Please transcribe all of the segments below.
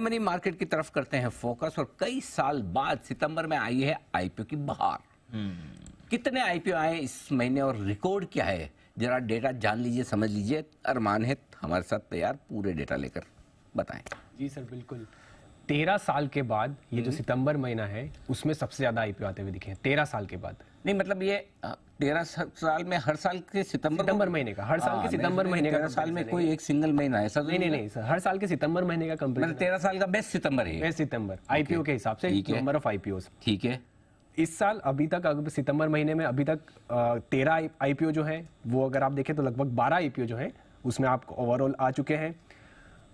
Money market की तरफ करते हैं फोकस। और कई साल बाद सितंबर में आई है आईपीओ की बहार। कितने आईपीओ आए इस महीने और रिकॉर्ड क्या है, जरा डेटा जान लीजिए, समझ लीजिए। अरमान है हमारे साथ तैयार पूरे डेटा लेकर, बताएं। जी सर, बिल्कुल। 13 साल के बाद ये जो सितंबर महीना है उसमें सबसे ज्यादा आईपीओ आते हुए दिखे हैं। 13 साल के बाद नहीं, मतलब ये 13 साल में हर साल के सितंबर महीने का, हर साल के सितंबर महीने का 13 साल में कोई एक सिंगल महीना है, ऐसा तो नहीं सर, हर साल के सितंबर महीने का कंपेरिजन। मतलब 13 साल का बेस्ट सितंबर है, बेस्ट सितंबर आईपीओ के हिसाब से, नंबर ऑफ आईपीओ। ठीक है। इस साल अभी तक, अगर सितंबर महीने में अभी तक 13 आईपीओ जो है वो अगर आप देखें तो लगभग 12 आईपीओ जो है उसमें आप ओवरऑल आ चुके हैं।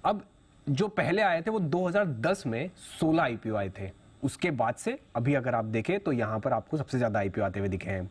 अब जो पहले आए थे वो 2010 में 16 आईपीओ आए थे। उसके बाद से अभी अगर आप देखें तो यहाँ पर आपको सबसे ज्यादा आईपीओ आते हुए दिखे हैं।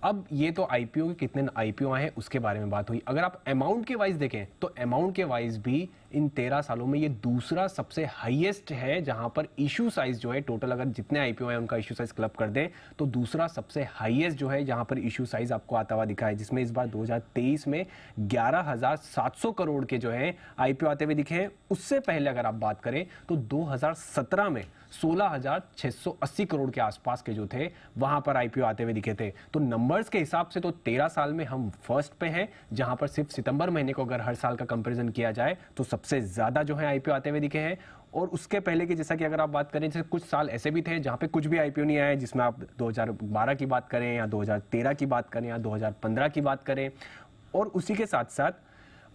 अब ये तो आईपीओ के कितने आईपीओ आए हैं उसके बारे में बात हुई। अगर आप अमाउंट के वाइज देखें तो अमाउंट के वाइज भी इन 13 सालों में ये दूसरा सबसे हाईएस्ट है, जहां पर इशू साइज जो है टोटल अगर जितने आईपीओ हैं उनका इशू साइज क्लब कर दें तो दूसरा सबसे हाईएस्ट जो है जहां पर इशू साइज आपको आता हुआ दिखा है, जिसमें इस बार 2023 में 11,700 करोड़ के जो है आईपीओ आते हुए दिखे हैं। उससे पहले अगर आप बात करें तो 2017 में 16,680 करोड़ के आसपास के जो थे वहां पर आईपीओ आते हुए दिखे थे। तो नंबर्स के हिसाब से तो 13 साल में हम फर्स्ट पे हैं, जहां पर सिर्फ सितंबर महीने को अगर हर साल का कंपैरिजन किया जाए तो सबसे ज्यादा जो है आईपीओ आते हुए दिखे हैं। और उसके पहले की जैसा कि अगर आप बात करें, जैसे कुछ साल ऐसे भी थे जहां पे कुछ भी आईपीओ नहीं आया, जिसमें आप 2012 की बात करें या 2013 की बात करें या 2015 की बात करें। और उसी के साथ साथ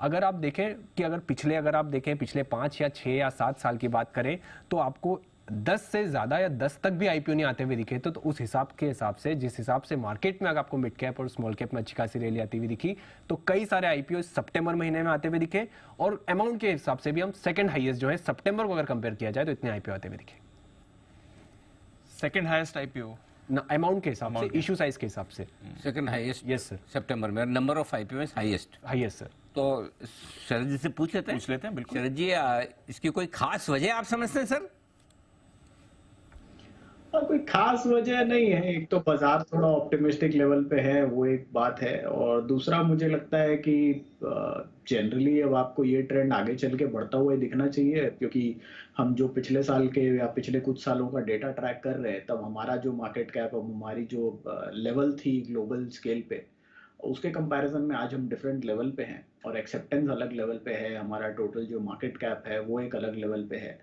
अगर आप देखें कि अगर आप देखें पिछले 5 या 6 या 7 साल की बात करें तो आपको 10 से ज्यादा या 10 तक भी आईपीओ नहीं आते हुए दिखे। तो उस हिसाब से जिस हिसाब से मार्केट में अगर आपको मिड कैप और स्मॉल कैप में अच्छी खासी रैली आती हुई दिखी, तो कई सारे आईपीओ सितंबर महीने में आते हुए दिखे। और अमाउंट के हिसाब से भी हम सेकंड हाईएस्ट जो है सितंबर को अगर कंपेयर किया जाए तो इतने आईपीओ आते हुए दिखे। सेकंड हाईएस्ट आईपीओ ना अमाउंट के हिसाब से, इशू साइज के हिसाब से सेकंड हाईएस्ट। यस सर, सितंबर में number of IPO highest sir. तो शरद जी से पूछ लेते हैं बिल्कुल। शरद जी, इसकी कोई खास वजह आप समझते हैं सर? और कोई खास वजह नहीं है। एक तो बाजार थोड़ा ऑप्टिमिस्टिक लेवल पे है, वो एक बात है। और दूसरा मुझे लगता है कि जनरली अब आपको ये ट्रेंड आगे चल के बढ़ता हुआ दिखना चाहिए, क्योंकि हम जो पिछले साल के या पिछले कुछ सालों का डेटा ट्रैक कर रहे हैं, तब हमारा जो मार्केट कैप, हमारी जो लेवल थी ग्लोबल स्केल पे, उसके कंपैरिजन में आज हम डिफरेंट लेवल पे हैं और एक्सेप्टेंस अलग लेवल पे है। हमारा टोटल जो मार्केट कैप है वो एक अलग लेवल पे है।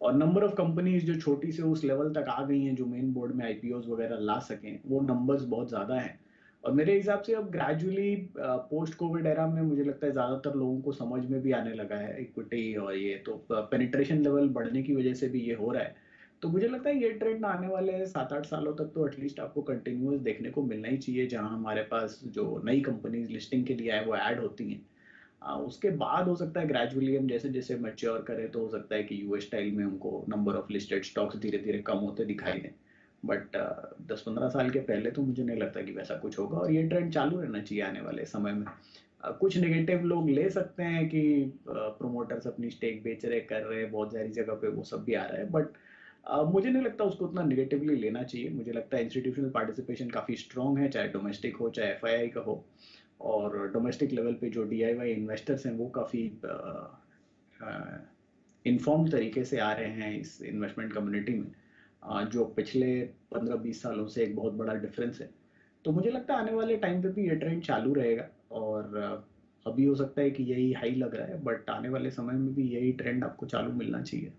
और नंबर ऑफ कंपनीज जो छोटी से उस लेवल तक आ गई हैं जो मेन बोर्ड में आईपीओज वगैरह ला सकें, वो नंबर्स बहुत ज़्यादा हैं। और मेरे हिसाब से अब ग्रेजुअली पोस्ट कोविड एरा में मुझे लगता है ज़्यादातर लोगों को समझ में भी आने लगा है इक्विटी, और ये तो पेनिट्रेशन लेवल बढ़ने की वजह से भी ये हो रहा है। तो मुझे लगता है ये ट्रेंड आने वाले 7-8 सालों तक तो एटलीस्ट आपको कंटिन्यूअस देखने को मिलना ही चाहिए, जहां हमारे पास जो नई कंपनीज लिस्टिंग के लिए आए वो ऐड होती हैं। उसके बाद हो सकता है ग्रेजुअली हम जैसे जैसे मैच्योर करें तो हो सकता है कि यूएस स्टाइल में हमको नंबर ऑफ लिस्टेड स्टॉक्स धीरे धीरे कम होते दिखाई दें। बट 10-15 साल के पहले तो मुझे नहीं लगता कि वैसा कुछ होगा, और ये ट्रेंड चालू रहना चाहिए आने वाले समय में। कुछ नेगेटिव लोग ले सकते हैं कि प्रोमोटर्स अपनी स्टेक बेच रहे, कर रहे, बहुत सारी जगह पे वो सब भी आ रहा है, बट मुझे नहीं लगता उसको उतना निगेटिवली लेना चाहिए। मुझे लगता है इंस्टीट्यूशनल पार्टिसिपेशन काफ़ी स्ट्रॉन्ग है, चाहे डोमेस्टिक हो चाहे एफआईआई का हो। और डोमेस्टिक लेवल पे जो डीआईवाई इन्वेस्टर्स हैं वो काफ़ी इन्फॉर्म्ड तरीके से आ रहे हैं इस इन्वेस्टमेंट कम्युनिटी में, जो पिछले 15-20 सालों से एक बहुत बड़ा डिफरेंस है। तो मुझे लगता है आने वाले टाइम पे भी ये ट्रेंड चालू रहेगा। और अभी हो सकता है कि यही हाई लग रहा है, बट आने वाले समय में भी यही ट्रेंड आपको चालू मिलना चाहिए।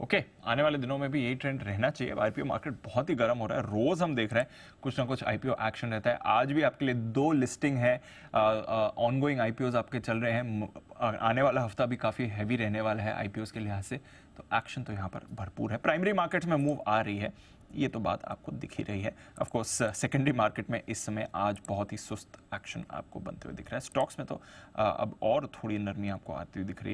ओके, आने वाले दिनों में भी यही ट्रेंड रहना चाहिए। आईपीओ मार्केट बहुत ही गर्म हो रहा है, रोज हम देख रहे हैं कुछ ना कुछ आईपीओ एक्शन रहता है। आज भी आपके लिए 2 लिस्टिंग है, ऑनगोइंग आईपीओज आपके चल रहे हैं। आने वाला हफ्ता भी काफ़ी हैवी रहने वाला है आईपीओज के लिहाज से, तो एक्शन तो यहाँ पर भरपूर है। प्राइमरी मार्केट्स में मूव आ रही है, ये तो बात आपको दिख ही रही है। ऑफ कोर्स सेकेंडरी मार्केट में इस समय आज बहुत ही सुस्त एक्शन आपको बनते हुए दिख रहा है। स्टॉक्स में तो अब और थोड़ी नरमी आपको आती हुई दिख रही है।